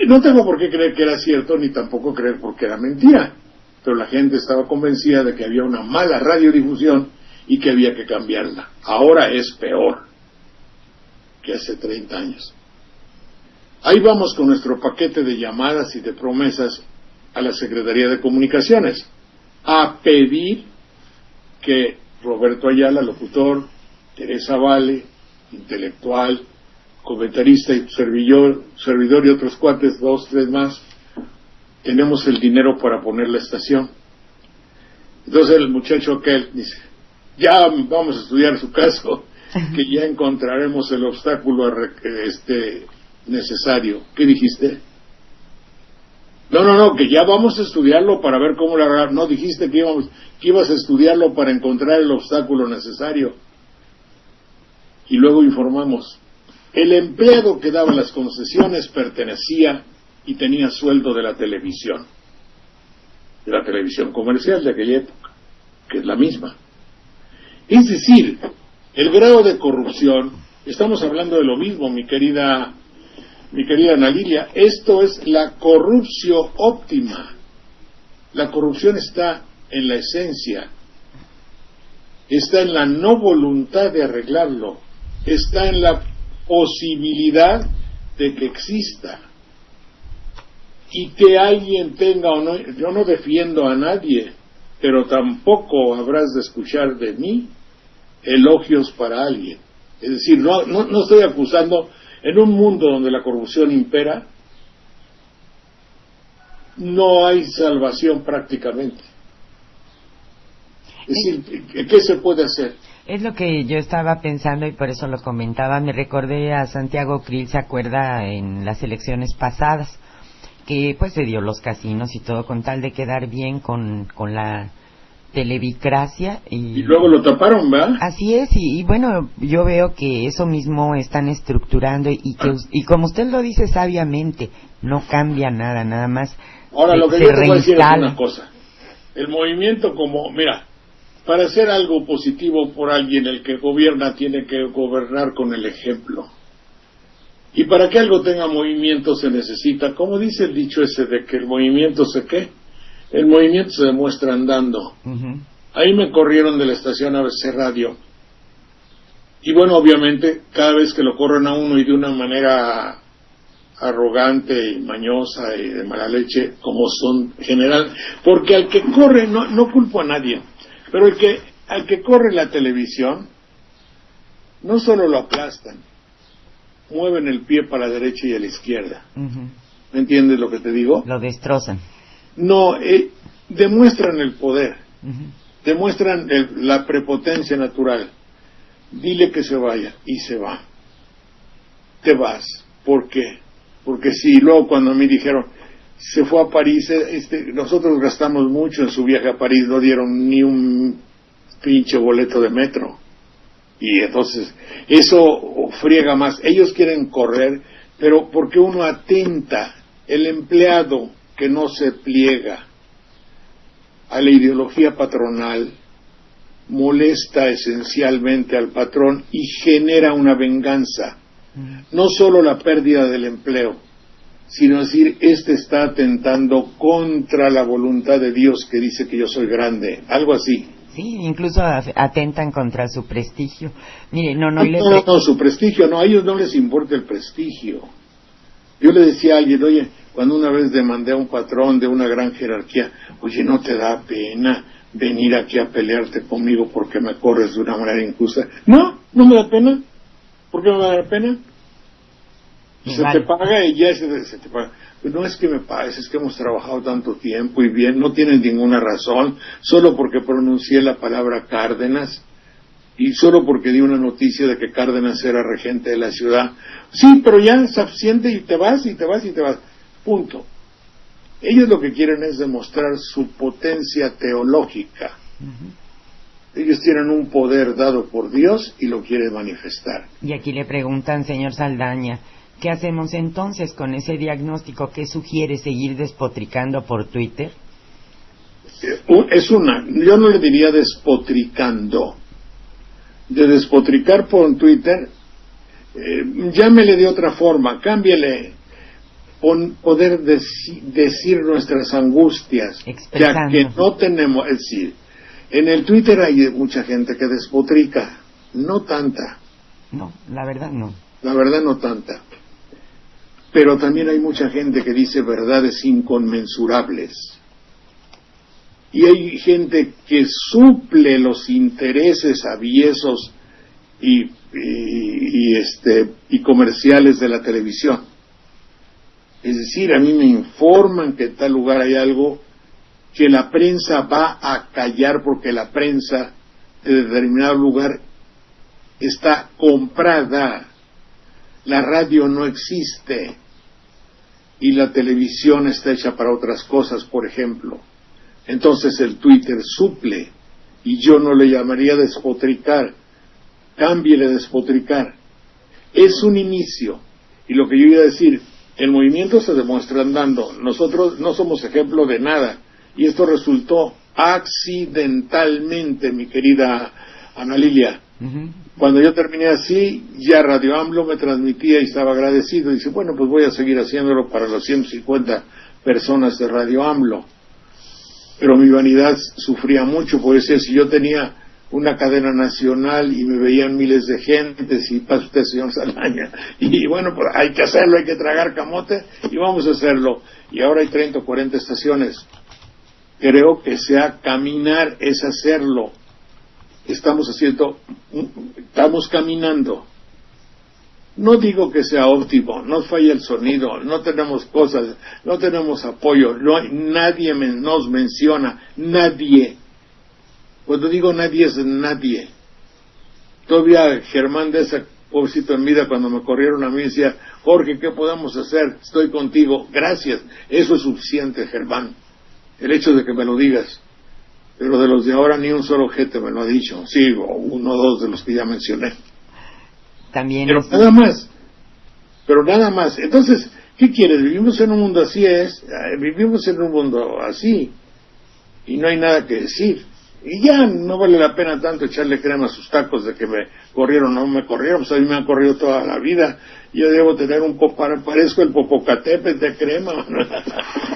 no tengo por qué creer que era cierto, ni tampoco creer porque era mentira, pero la gente estaba convencida de que había una mala radiodifusión y que había que cambiarla. Ahora es peor. que hace 30 años. Ahí vamos con nuestro paquete de llamadas y de promesas a la Secretaría de Comunicaciones a pedir que Roberto Ayala, locutor, Teresa Vale, intelectual, comentarista y servidor y otros cuates, 2, 3 más, tenemos el dinero para poner la estación. Entonces el muchacho aquel dice, ya vamos a estudiar su caso, que ya encontraremos el obstáculo necesario. ¿Qué dijiste? No, que ya vamos a estudiarlo para ver cómo la hará. No, dijiste que ibas a estudiarlo para encontrar el obstáculo necesario. Y luego informamos. El empleado que daba las concesiones pertenecía y tenía sueldo de la televisión comercial de aquella época, que es la misma. Es decir, el grado de corrupción, estamos hablando de lo mismo, mi querida Ana Lilia, esto es la corrupción óptima. La corrupción está en la esencia, está en la no voluntad de arreglarlo, está en la posibilidad de que exista y que alguien tenga o no. Yo no defiendo a nadie, pero tampoco habrás de escuchar de mí elogios para alguien. Es decir, no estoy acusando. En un mundo donde la corrupción impera, no hay salvación prácticamente. Es decir, ¿qué se puede hacer? Es lo que yo estaba pensando y por eso lo comentaba. Me recordé a Santiago Krill, ¿se acuerda? En las elecciones pasadas, que pues se dio los casinos y todo con tal de quedar bien con la televicracia y luego lo taparon, ¿verdad? Así es, y bueno, yo veo que eso mismo están estructurando y como usted lo dice sabiamente, no cambia nada más. Ahora lo que yo te voy a decir es una cosa. El movimiento mira, para hacer algo positivo por alguien, el que gobierna tiene que gobernar con el ejemplo. Y para que algo tenga movimiento se necesita, como dice el dicho ese de que el movimiento el movimiento se demuestra andando. Uh-huh. Ahí me corrieron de la estación ABC Radio. Y bueno, obviamente, cada vez que lo corren a uno y de una manera arrogante y mañosa y de mala leche, como son general, porque al que corre, no culpo a nadie, pero al que corre la televisión, no solo lo aplastan, mueven el pie para la derecha y a la izquierda. Uh-huh. ¿Me entiendes lo que te digo? Lo destrozan. No, demuestran el poder, uh-huh. Demuestran la prepotencia natural. Dile que se vaya, y se va. Te vas. ¿Por qué? Porque si luego cuando me dijeron, se fue a París, nosotros gastamos mucho en su viaje a París, no dieron ni un pinche boleto de metro. Y entonces, eso friega más. Ellos quieren correr, pero porque uno atenta, el empleado que no se pliega a la ideología patronal, molesta esencialmente al patrón y genera una venganza. No solo la pérdida del empleo, sino decir, está atentando contra la voluntad de Dios que dice que yo soy grande, algo así. Sí, incluso atentan contra su prestigio. Mire, no, su prestigio, no, a ellos no les importa el prestigio. Yo le decía a alguien, oye, cuando una vez demandé a un patrón de una gran jerarquía, oye, ¿no te da pena venir aquí a pelearte conmigo porque me corres de una manera injusta? No me da pena. ¿Por qué me va a dar pena? Se te paga y ya se te paga. Pues no es que me pagues, es que hemos trabajado tanto tiempo y bien, no tienes ninguna razón, solo porque pronuncié la palabra Cárdenas y solo porque di una noticia de que Cárdenas era regente de la ciudad. Sí, pero ya se absiente y te vas. Punto. Ellos lo que quieren es demostrar su potencia teológica. Uh-huh. Ellos tienen un poder dado por Dios y lo quieren manifestar. Y aquí le preguntan, señor Saldaña, ¿qué hacemos entonces con ese diagnóstico? ¿Qué sugiere, seguir despotricando por Twitter? Yo no le diría despotricando. De despotricar por Twitter, llámele de otra forma, cámbiale, poder decir nuestras angustias, ya que no tenemos, es decir, en el Twitter hay mucha gente que despotrica, no tanta. No, la verdad no. la verdad no tanta. Pero también hay mucha gente que dice verdades inconmensurables. Y hay gente que suple los intereses aviesos y comerciales de la televisión. Es decir, a mí me informan que en tal lugar hay algo que la prensa va a callar porque la prensa de determinado lugar está comprada. La radio no existe y la televisión está hecha para otras cosas, por ejemplo. Entonces el Twitter suple, y yo no le llamaría despotricar, cámbiele despotricar. Es un inicio, y lo que yo iba a decir, el movimiento se demuestra andando. Nosotros no somos ejemplo de nada, y esto resultó accidentalmente, mi querida Ana Lilia. Cuando yo terminé así, ya Radio AMLO me transmitía y estaba agradecido. Y dice, bueno, pues voy a seguir haciéndolo para las 150 personas de Radio AMLO. Pero mi vanidad sufría mucho, porque decía, si yo tenía una cadena nacional y me veían miles de gentes, y pasa usted, señor Saldaña, y bueno, pues hay que hacerlo, hay que tragar camote, y vamos a hacerlo. Y ahora hay 30 o 40 estaciones. Creo que sea caminar, es hacerlo. Estamos caminando. No digo que sea óptimo, no falla el sonido, no tenemos cosas, no tenemos apoyo, nadie nos menciona, nadie. Cuando digo nadie es nadie. Todavía Germán de esa pobrecito en vida, cuando me corrieron a mí, decía, Jorge, ¿qué podemos hacer? Estoy contigo. Gracias, eso es suficiente, Germán. El hecho de que me lo digas. Pero de los de ahora ni un solo gente me lo ha dicho. Sí, o uno o dos de los que ya mencioné. También pero nada más. Entonces, ¿qué quieres? Vivimos en un mundo así, vivimos en un mundo así, y no hay nada que decir. Y ya no vale la pena tanto echarle crema a sus tacos de que me corrieron o no me corrieron. Pues a mí me han corrido toda la vida. Yo debo tener parezco el Popocatépetl de crema.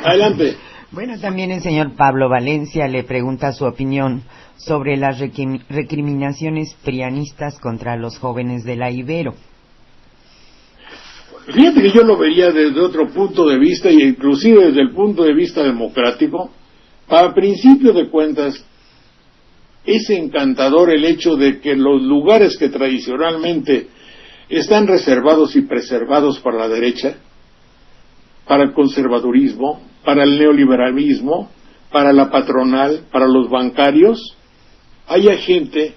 Adelante. Bueno, también el señor Pablo Valencia le pregunta su opinión sobre las recriminaciones prianistas contra los jóvenes de la Ibero. Fíjate que yo lo vería desde otro punto de vista, y inclusive desde el punto de vista democrático. A principio de cuentas, es encantador el hecho de que los lugares que tradicionalmente están reservados y preservados para la derecha, para el conservadurismo, para el neoliberalismo, para la patronal, para los bancarios, haya gente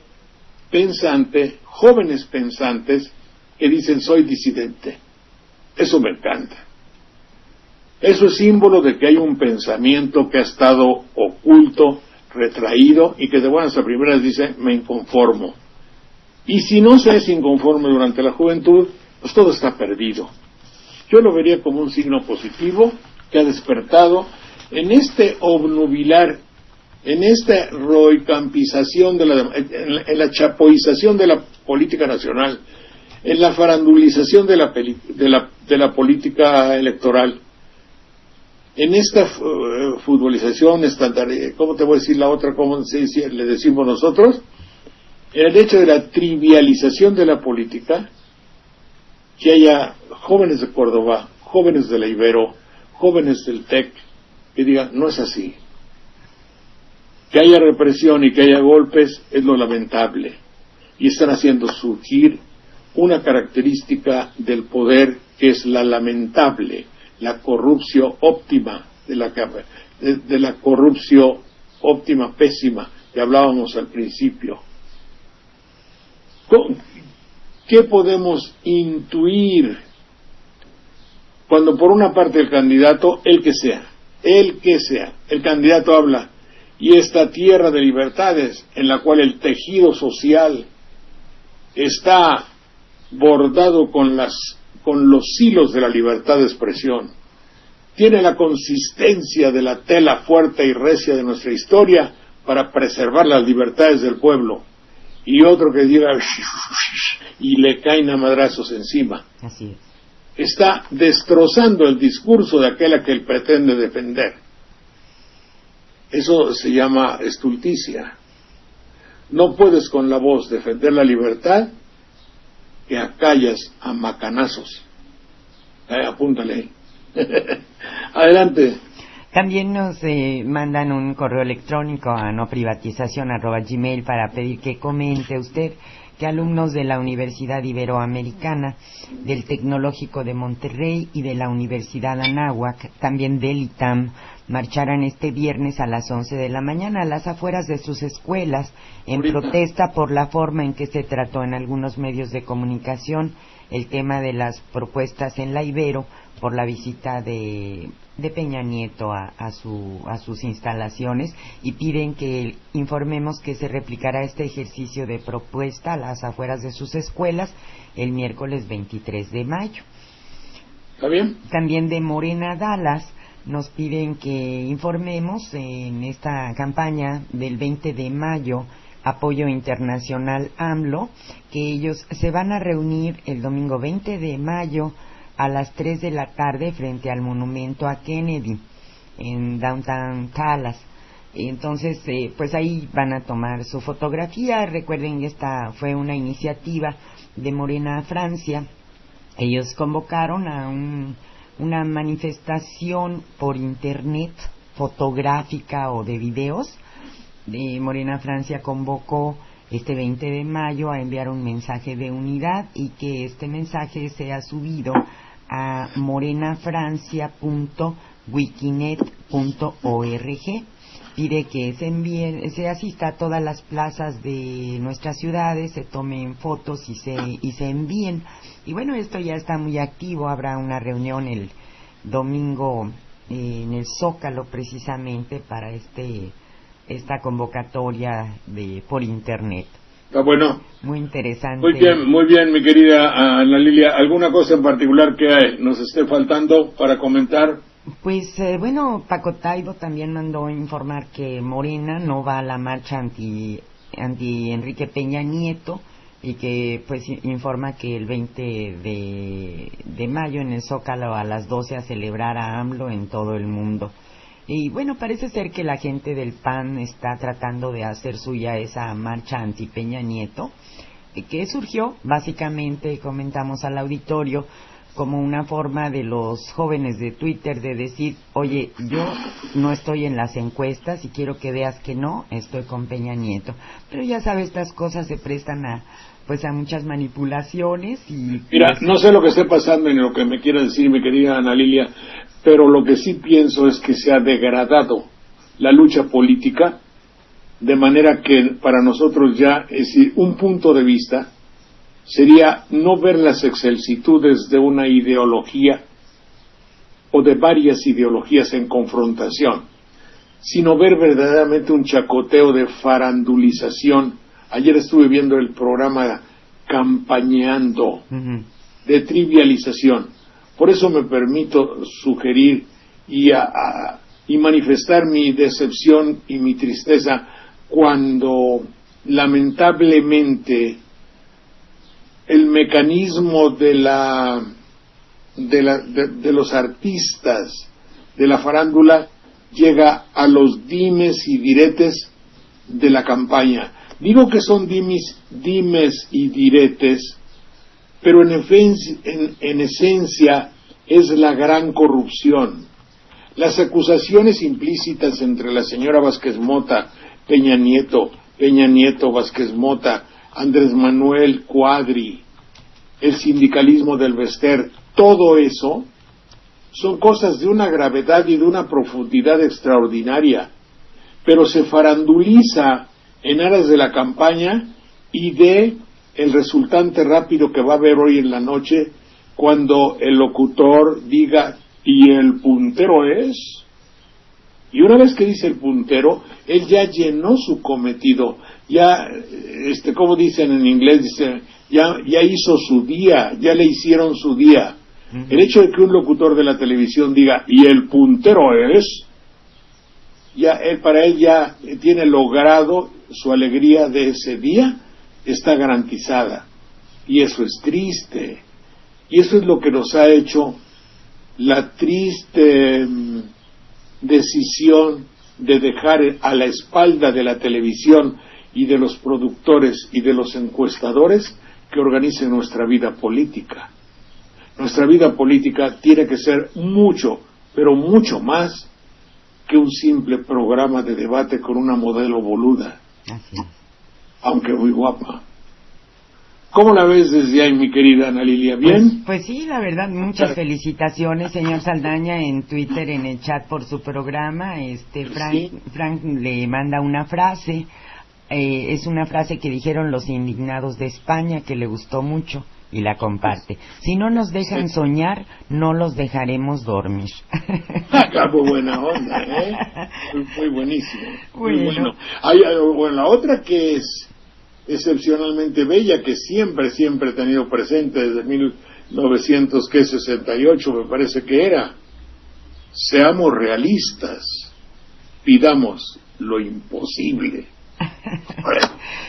pensante, jóvenes pensantes, que dicen soy disidente. Eso me encanta. Eso es símbolo de que hay un pensamiento que ha estado oculto, retraído, y que de buenas a primeras dice me inconformo. Y si no se es inconforme durante la juventud, pues todo está perdido. Yo lo vería como un signo positivo que ha despertado en este obnubilar, en esta roicampización en la chapoización de la política nacional, en la farandulización de la política electoral, en esta futbolización, ¿cómo te voy a decir la otra? ¿Cómo le decimos nosotros? En el hecho de la trivialización de la política, que haya jóvenes de Córdoba, jóvenes de la Ibero, jóvenes del TEC, que digan, no es así. Que haya represión y que haya golpes es lo lamentable. Y están haciendo surgir una característica del poder que es la lamentable, la corrupción óptima, de la corrupción óptima, pésima, que hablábamos al principio. ¿Qué podemos intuir cuando por una parte el candidato, el que sea, el candidato habla, y esta tierra de libertades en la cual el tejido social está bordado con los hilos de la libertad de expresión, tiene la consistencia de la tela fuerte y recia de nuestra historia para preservar las libertades del pueblo, y otro que diga y le caen a madrazos encima. Así es. Está destrozando el discurso de aquel a que él pretende defender. Eso se llama estulticia. No puedes con la voz defender la libertad que acallas a macanazos. Apúntale. Adelante. También nos mandan un correo electrónico a noprivatizacion@gmail para pedir que comente usted que alumnos de la Universidad Iberoamericana, del Tecnológico de Monterrey y de la Universidad Anáhuac, también del ITAM, marcharán este viernes a las 11 de la mañana a las afueras de sus escuelas en protesta por la forma en que se trató en algunos medios de comunicación el tema de las propuestas en la Ibero por la visita de Peña Nieto a sus instalaciones, y piden que informemos que se replicará este ejercicio de propuesta a las afueras de sus escuelas el miércoles 23 de mayo. ¿Está bien? También de Morena Dallas nos piden que informemos en esta campaña del 20 de mayo, Apoyo Internacional AMLO, que ellos se van a reunir el domingo 20 de mayo a las 3 de la tarde frente al monumento a Kennedy en Downtown Dallas. Entonces, pues ahí van a tomar su fotografía. Recuerden que esta fue una iniciativa de Morena Francia. Ellos convocaron a una manifestación por internet fotográfica o de videos. De Morena Francia convocó este 20 de mayo a enviar un mensaje de unidad y que este mensaje sea subido a morenafrancia.wikinet.org. Pide que se asista a todas las plazas de nuestras ciudades, se tomen fotos y se envíen. Y bueno, esto ya está muy activo. Habrá una reunión el domingo en el Zócalo precisamente para esta convocatoria por internet. Está bueno. Muy interesante. Muy bien, mi querida Ana Lilia. ¿Alguna cosa en particular que nos esté faltando para comentar? Pues bueno, Paco Taibo también mandó informar que Morena no va a la marcha anti Enrique Peña Nieto, y que pues informa que el 20 de mayo en el Zócalo a las 12 a celebrar a AMLO en todo el mundo. Y bueno, parece ser que la gente del PAN está tratando de hacer suya esa marcha anti Peña Nieto, que surgió básicamente, comentamos al auditorio, como una forma de los jóvenes de Twitter de decir, oye, yo no estoy en las encuestas y quiero que veas que no, estoy con Peña Nieto. Pero ya sabes, estas cosas se prestan a muchas manipulaciones y... Mira, no sé lo que esté pasando en lo que me quiera decir mi querida Ana Lilia, pero lo que sí pienso es que se ha degradado la lucha política, de manera que para nosotros ya, es decir, un punto de vista sería no ver las excelsitudes de una ideología o de varias ideologías en confrontación, sino ver verdaderamente un chacoteo de farandulización. Ayer estuve viendo el programa Campañeando, de trivialización. Por eso me permito sugerir y manifestar mi decepción y mi tristeza cuando lamentablemente el mecanismo de los artistas de la farándula llega a los dimes y diretes de la campaña. Digo que son dimes y diretes, pero en esencia es la gran corrupción. Las acusaciones implícitas entre la señora Vázquez Mota, Peña Nieto, Vázquez Mota, Andrés Manuel Cuadri, el sindicalismo del Bester, todo eso son cosas de una gravedad y de una profundidad extraordinaria, pero se faranduliza en aras de la campaña y de el resultante rápido que va a haber hoy en la noche cuando el locutor diga, ¿y el puntero es? Y una vez que dice el puntero, él ya llenó su cometido, ya, como dicen en inglés, dice, ya hizo su día, ya le hicieron su día. El hecho de que un locutor de la televisión diga, ¿y el puntero es? Para él ya tiene logrado su alegría de ese día, está garantizada. Y eso es triste. Y eso es lo que nos ha hecho la triste decisión de dejar a la espalda de la televisión y de los productores y de los encuestadores que organice nuestra vida política. Nuestra vida política tiene que ser mucho, pero mucho más que un simple programa de debate con una modelo boluda, Así es. aunque muy guapa. ¿Cómo la ves desde ahí, mi querida Ana Lilia? ¿Bien? Pues sí, la verdad, muchas felicitaciones, señor Saldaña, en Twitter, en el chat por su programa. Frank le manda una frase, es una frase que dijeron los indignados de España, que le gustó mucho, y la comparte. Si no nos dejan soñar, no los dejaremos dormir. Muy buena onda, ¿eh? Muy buenísimo. Muy Bueno. Bueno, la otra que es excepcionalmente bella, que siempre he tenido presente desde 1968, me parece que era: seamos realistas, pidamos lo imposible.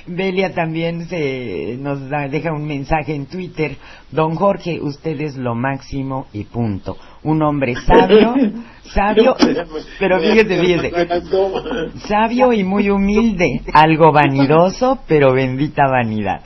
Belia también deja un mensaje en Twitter: don Jorge, usted es lo máximo y punto. Un hombre sabio, pero fíjese, sabio y muy humilde, algo vanidoso, pero bendita vanidad.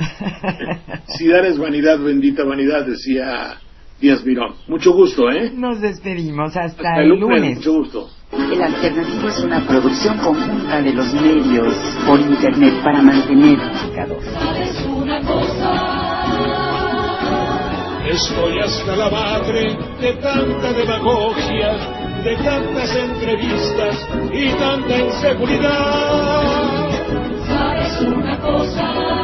Si dar es vanidad, bendita vanidad, decía Díaz Mirón. Mucho gusto, ¿eh? Nos despedimos hasta el lunes. Mucho gusto. El Alternativo es una producción conjunta de los medios por internet para mantener educados. ¿Sabes una cosa? Estoy hasta la madre de tanta demagogia, de tantas entrevistas y tanta inseguridad. ¿Sabes una cosa?